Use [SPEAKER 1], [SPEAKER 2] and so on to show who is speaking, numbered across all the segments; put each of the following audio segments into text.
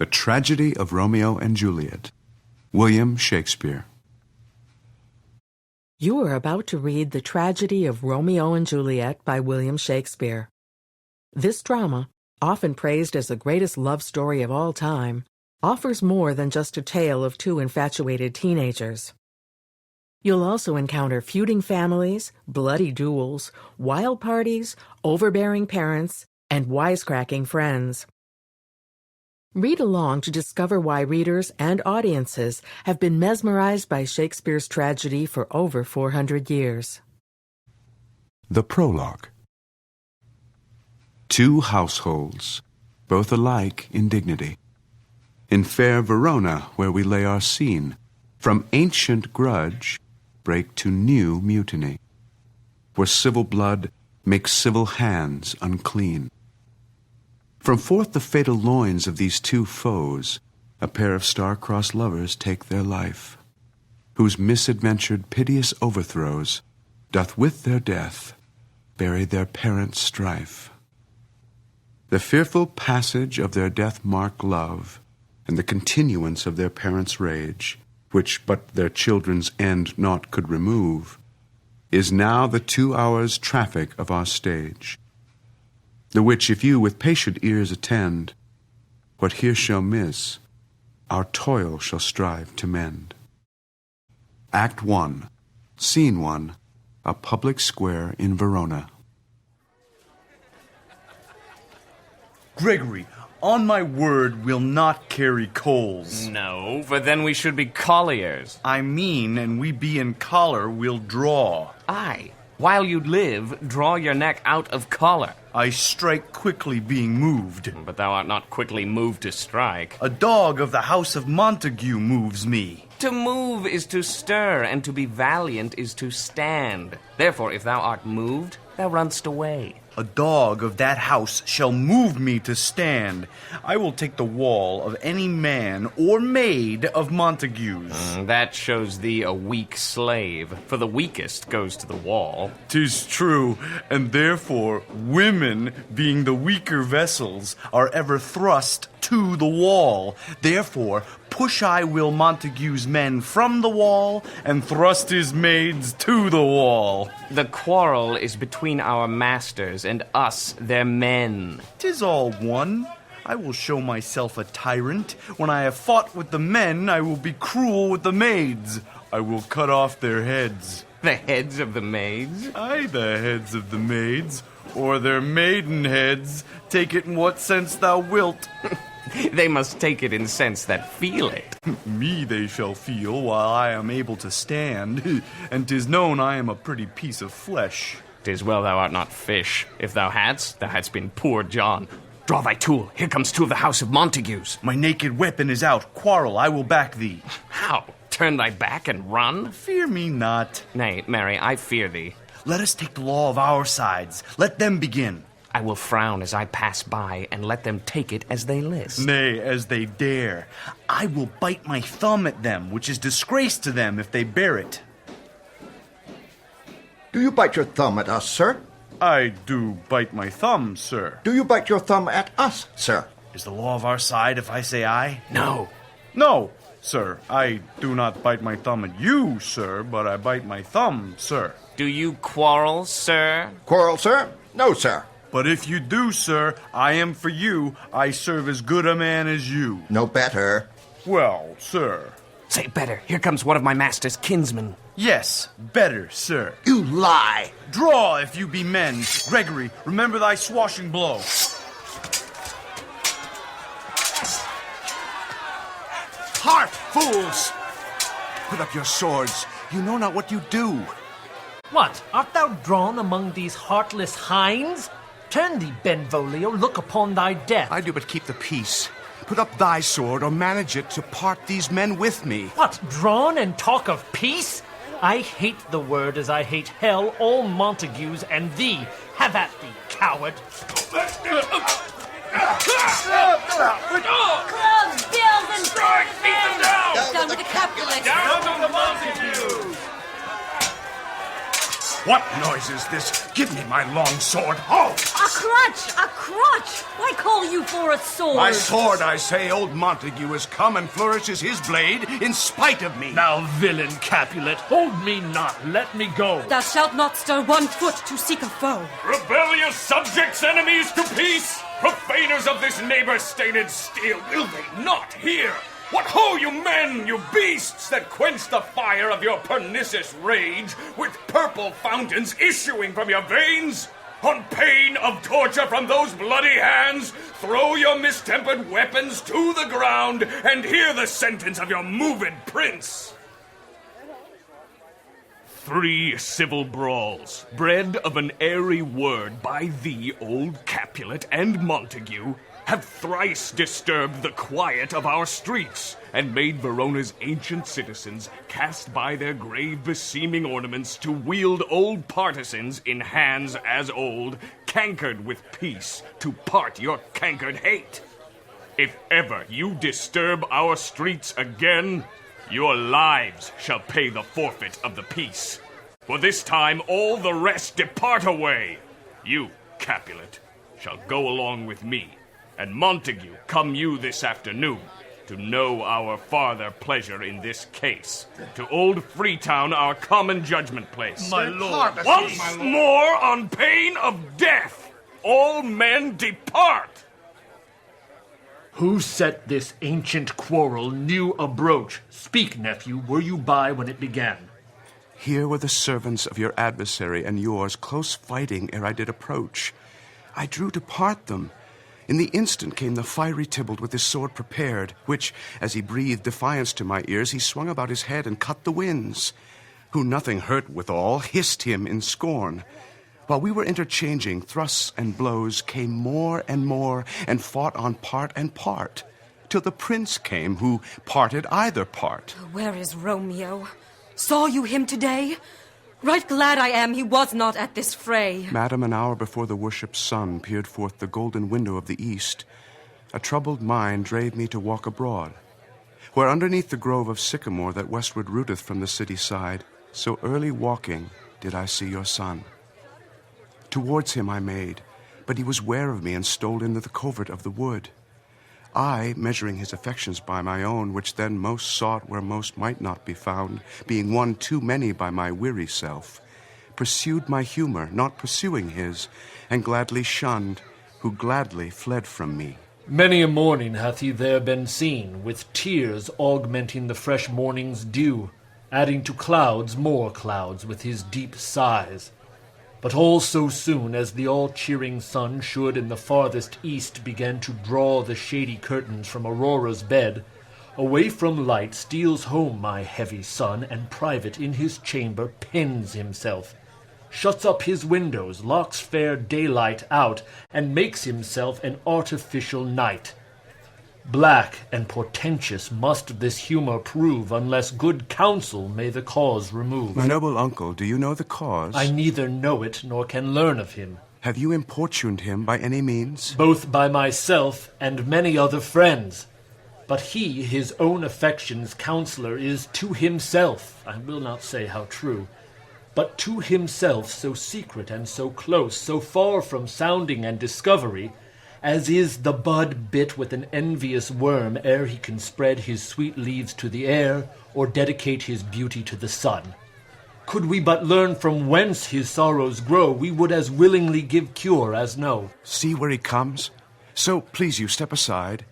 [SPEAKER 1] The Tragedy of Romeo and Juliet, William Shakespeare.
[SPEAKER 2] You are about to read The Tragedy of Romeo and Juliet by William Shakespeare. This drama, often praised as the greatest love story of all time, offers more than just a tale of two infatuated teenagers. You'll also encounter feuding families, bloody duels, wild parties, overbearing parents, and wisecracking friends. Read along to discover why readers and audiences have been mesmerized by Shakespeare's tragedy for over 400 years.
[SPEAKER 1] The Prologue. Two households, both alike in dignity. In fair Verona, where we lay our scene, from ancient grudge break to new mutiny, where civil blood makes civil hands unclean. From forth the fatal loins of these two foes, a pair of star-crossed lovers take their life, whose misadventured piteous overthrows doth with their death bury their parents' strife. The fearful passage of their death-marked love, and the continuance of their parents' rage, which but their children's end naught could remove, is now the 2 hours' traffic of our stage, the which if you with patient ears attend, what here shall miss, our toil shall strive to mend. Act 1, Scene 1, a public square in Verona.
[SPEAKER 3] Gregory, on my word, we'll not carry coals.
[SPEAKER 4] No, for then we should be colliers.
[SPEAKER 3] I mean, and we be in collar, we'll draw.
[SPEAKER 4] Aye, while you live, draw your neck out of collar.
[SPEAKER 3] I strike quickly being moved.
[SPEAKER 4] But thou art not quickly moved to strike.
[SPEAKER 3] A dog of the house of Montague moves me.
[SPEAKER 4] To move is to stir, and to be valiant is to stand. Therefore, if thou art moved, thou runst away.
[SPEAKER 3] A dog of that house shall move me to stand. I will take the wall of any man or maid of Montague's.
[SPEAKER 4] That shows thee a weak slave, for the weakest goes to the wall.
[SPEAKER 3] 'Tis true, and therefore women, being the weaker vessels, are ever thrust to the wall. Therefore, push I will Montague's men from the wall, and thrust his maids to the wall.
[SPEAKER 4] The quarrel is between our masters and us, their men.
[SPEAKER 3] 'Tis all one. I will show myself a tyrant. When I have fought with the men, I will be cruel with the maids. I will cut off their heads.
[SPEAKER 4] The heads of the maids?
[SPEAKER 3] Aye, the heads of the maids, or their maiden heads. Take it in what sense thou wilt.
[SPEAKER 4] They must take it in sense that feel it.
[SPEAKER 3] Me they shall feel while I am able to stand, and 'tis known I am a pretty piece of flesh.
[SPEAKER 4] 'Tis well thou art not fish. If thou hadst been poor John. Draw thy tool. Here comes two of the house of Montagues.
[SPEAKER 3] My naked weapon is out. Quarrel, I will back thee.
[SPEAKER 4] How? Turn thy back and run?
[SPEAKER 3] Fear me not.
[SPEAKER 4] Nay, marry, I fear thee.
[SPEAKER 3] Let us take the law of our sides. Let them begin.
[SPEAKER 4] I will frown as I pass by, and let them take it as they list.
[SPEAKER 3] Nay, as they dare. I will bite my thumb at them, which is disgrace to them if they bear it.
[SPEAKER 5] Do you bite your thumb at us, sir?
[SPEAKER 3] I do bite my thumb, sir.
[SPEAKER 5] Do you bite your thumb at us, sir?
[SPEAKER 3] Is the law of our side if I say aye?
[SPEAKER 4] No.
[SPEAKER 3] No, sir. I do not bite my thumb at you, sir, but I bite my thumb, sir.
[SPEAKER 4] Do you quarrel, sir?
[SPEAKER 5] Quarrel, sir? No, sir.
[SPEAKER 3] But if you do, sir, I am for you. I serve as good a man as you.
[SPEAKER 5] No better.
[SPEAKER 3] Well, sir.
[SPEAKER 4] Say better. Here comes one of my master's kinsmen.
[SPEAKER 3] Yes, better, sir.
[SPEAKER 5] You lie.
[SPEAKER 3] Draw if you be men. Gregory, remember thy swashing blow.
[SPEAKER 6] Hark, fools! Put up your swords. You know not what you do.
[SPEAKER 7] What, art thou drawn among these heartless hinds? Turn thee, Benvolio, look upon thy death.
[SPEAKER 6] I do but keep the peace. Put up thy sword, or manage it to part these men with me.
[SPEAKER 7] What, drawn and talk of peace? I hate the word as I hate hell, all Montagues, and thee. Have at thee, coward.
[SPEAKER 8] Clubs, bills, and down with the Capulets.
[SPEAKER 3] Down with the Montagues!
[SPEAKER 6] What noise is this? Give me my long sword. Halt!
[SPEAKER 8] A
[SPEAKER 9] crutch! A crutch! Why call you for a sword?
[SPEAKER 6] My sword, I say. Old Montague has come and flourishes his blade in spite of me.
[SPEAKER 7] Now, villain Capulet, hold me not. Let me go.
[SPEAKER 9] Thou shalt not stir 1 foot to seek a foe.
[SPEAKER 8] Rebellious subjects, enemies to peace, profaners of this neighbor-stained steel, will they not hear? What ho, you men, you beasts, that quench the fire of your pernicious rage with purple fountains issuing from your veins? On pain of torture from those bloody hands, throw your mistempered weapons to the ground and hear the sentence of your moved prince. 3 civil brawls, bred of an airy word by thee, old Capulet and Montague, have thrice disturbed the quiet of our streets, and made Verona's ancient citizens cast by their grave beseeming ornaments to wield old partisans in hands as old, cankered with peace, to part your cankered hate. If ever you disturb our streets again, your lives shall pay the forfeit of the peace. For this time all the rest depart away. You, Capulet, shall go along with me, and Montague, come you this afternoon, to know our farther pleasure in this case. To old Freetown, our common judgment place.
[SPEAKER 7] My lord.
[SPEAKER 8] Once more, on pain of death, all men depart.
[SPEAKER 7] Who set this ancient quarrel new abroach? Speak, nephew, were you by when it began?
[SPEAKER 1] Here were the servants of your adversary and yours close fighting ere I did approach. I drew to part them. In the instant came the fiery Tybalt with his sword prepared, which, as he breathed defiance to my ears, he swung about his head and cut the winds. Who nothing hurt withal, hissed him in scorn. While we were interchanging, thrusts and blows came more, and fought on part and part, till the prince came, who parted either part.
[SPEAKER 9] Where is Romeo? Saw you him today? Right glad I am he was not at this fray.
[SPEAKER 1] Madam, an hour before the worship's sun peered forth the golden window of the east, a troubled mind drave me to walk abroad, where underneath the grove of sycamore that westward rooteth from the city side, so early walking did I see your son. Towards him I made, but he was ware of me and stole into the covert of the wood. I, measuring his affections by my own, which then most sought where most might not be found, being one too many by my weary self, pursued my humor, not pursuing his, and gladly shunned, who gladly fled from me.
[SPEAKER 7] Many a morning hath he there been seen, with tears augmenting the fresh morning's dew, adding to clouds more clouds with his deep sighs. But all so soon as the all-cheering sun should in the farthest east begin to draw the shady curtains from Aurora's bed, away from light steals home my heavy son, and private in his chamber pens himself, shuts up his windows, locks fair daylight out, and makes himself an artificial night. Black and portentous must this humour prove, unless good counsel may the cause remove.
[SPEAKER 1] My noble uncle, do you know the cause?
[SPEAKER 7] I neither know it, nor can learn of him.
[SPEAKER 1] Have you importuned him by any means?
[SPEAKER 7] Both by myself and many other friends. But he, his own affection's counsellor, is to himself, I will not say how true, but to himself so secret and so close, so far from sounding and discovery, as is the bud bit with an envious worm ere he can spread his sweet leaves to the air, or dedicate his beauty to the sun. Could we but learn from whence his sorrows grow, we would as willingly give cure as know.
[SPEAKER 1] See where he comes. So, please you, step aside.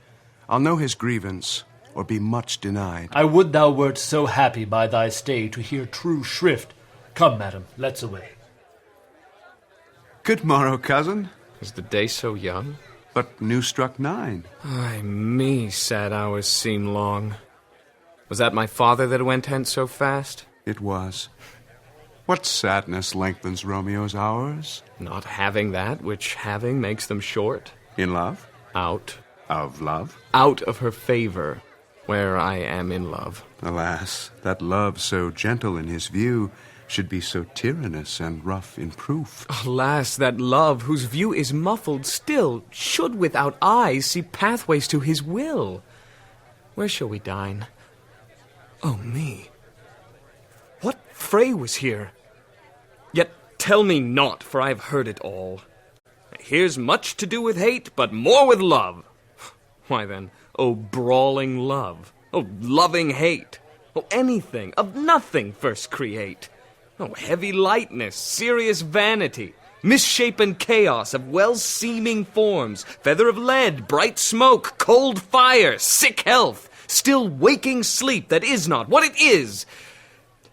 [SPEAKER 1] I'll know his grievance, or be much denied.
[SPEAKER 7] I would thou wert so happy by thy stay to hear true shrift. Come, madam, let's away.
[SPEAKER 1] Good morrow, cousin.
[SPEAKER 4] Is the day so young?
[SPEAKER 1] But new struck 9.
[SPEAKER 4] Ay me, sad hours seem long. Was that my father that went hence so fast?
[SPEAKER 1] It was. What sadness lengthens Romeo's hours?
[SPEAKER 4] Not having that which having makes them short.
[SPEAKER 1] In love?
[SPEAKER 4] Out.
[SPEAKER 1] Of love?
[SPEAKER 4] Out of her favor, where I am in love.
[SPEAKER 1] Alas, that love so gentle in his view should be so tyrannous and rough in proof.
[SPEAKER 4] Alas, that love, whose view is muffled still, should without eyes see pathways to his will. Where shall we dine? Oh, me! What fray was here? Yet tell me not, for I have heard it all. here's much to do with hate, but more with love. Why then, oh brawling love, oh loving hate, oh anything, of nothing first create. Oh heavy lightness, serious vanity, misshapen chaos of well-seeming forms, feather of lead, bright smoke, cold fire, sick health, still waking sleep that is not what it is.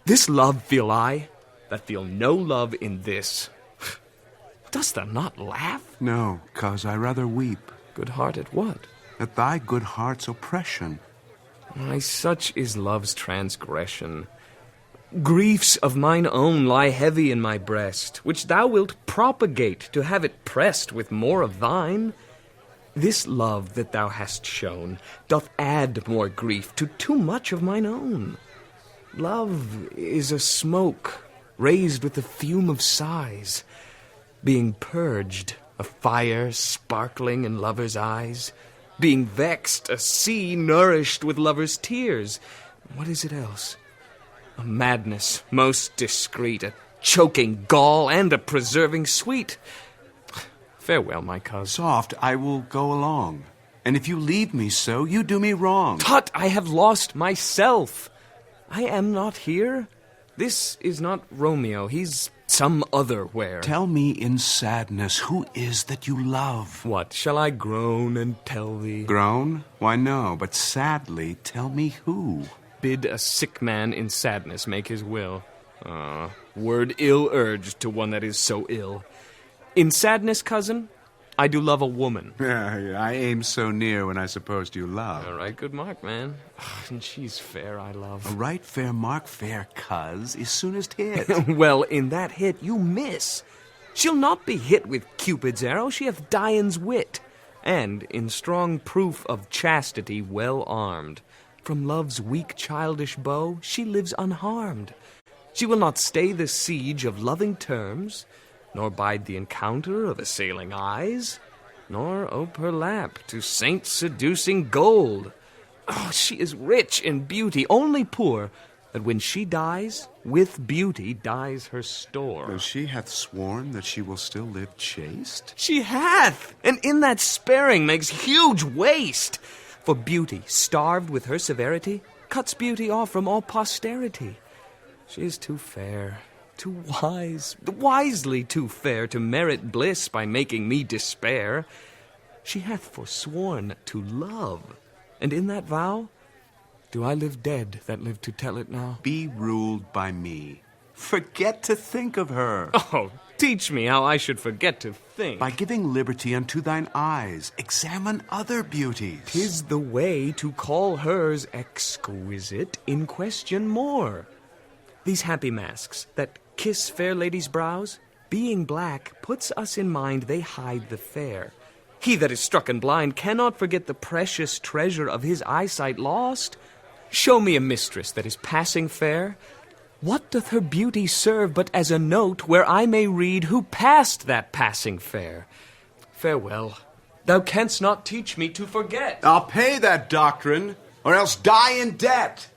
[SPEAKER 4] This love feel I, that feel no love in this. Dost thou not laugh?
[SPEAKER 1] No, 'cause I rather weep.
[SPEAKER 4] Good-hearted what?
[SPEAKER 1] At thy good heart's oppression.
[SPEAKER 4] Why, such is love's transgression. Griefs of mine own lie heavy in my breast, which thou wilt propagate to have it pressed with more of thine. This love that thou hast shown doth add more grief to too much of mine own. Love is a smoke raised with the fume of sighs, being purged, a fire sparkling in lovers' eyes, being vexed, a sea nourished with lovers' tears. What is it else? A madness most discreet, a choking gall, and a preserving sweet. Farewell, my cousin.
[SPEAKER 1] Soft, I will go along. And if you leave me so, you do me wrong.
[SPEAKER 4] Tut, I have lost myself. I am not here. This is not Romeo. He's some other where.
[SPEAKER 1] Tell me in sadness, who is that you love?
[SPEAKER 4] What, shall I groan and tell thee?
[SPEAKER 1] Groan? Why, no, but sadly, tell me who.
[SPEAKER 4] Bid a sick man in sadness make his will. Word ill urged to one that is so ill. In sadness, cousin, I do love a woman.
[SPEAKER 1] I aim so near when I supposed you love.
[SPEAKER 4] All right, good mark, man. And she's fair, I love.
[SPEAKER 1] A right fair mark, fair cuz, is soonest hit.
[SPEAKER 4] Well, in that hit you miss. She'll not be hit with Cupid's arrow, she hath Dian's wit, and in strong proof of chastity well armed. From love's weak childish bow she lives unharmed. She will not stay the siege of loving terms, nor bide the encounter of assailing eyes, nor ope her lap to saints seducing gold. Oh, she is rich in beauty, only poor, that when she dies, with beauty dies her store.
[SPEAKER 1] Though she hath sworn that she will still live chaste?
[SPEAKER 4] She hath, and in that sparing makes huge waste. For beauty, starved with her severity, cuts beauty off from all posterity. She is too fair, too wise, wisely too fair to merit bliss by making me despair. She hath forsworn to love, and in that vow do I live dead that live to tell it now.
[SPEAKER 1] Be ruled by me. Forget to think of her.
[SPEAKER 4] Oh, teach me how I should forget to think.
[SPEAKER 1] By giving liberty unto thine eyes, examine other beauties.
[SPEAKER 4] 'Tis the way to call hers exquisite in question more. These happy masks that kiss fair ladies' brows, being black, puts us in mind they hide the fair. He that is struck and blind cannot forget the precious treasure of his eyesight lost. Show me a mistress that is passing fair. What doth her beauty serve but as a note where I may read who passed that passing fair? Farewell. Thou canst not teach me to forget.
[SPEAKER 1] I'll pay that doctrine, or else die in debt.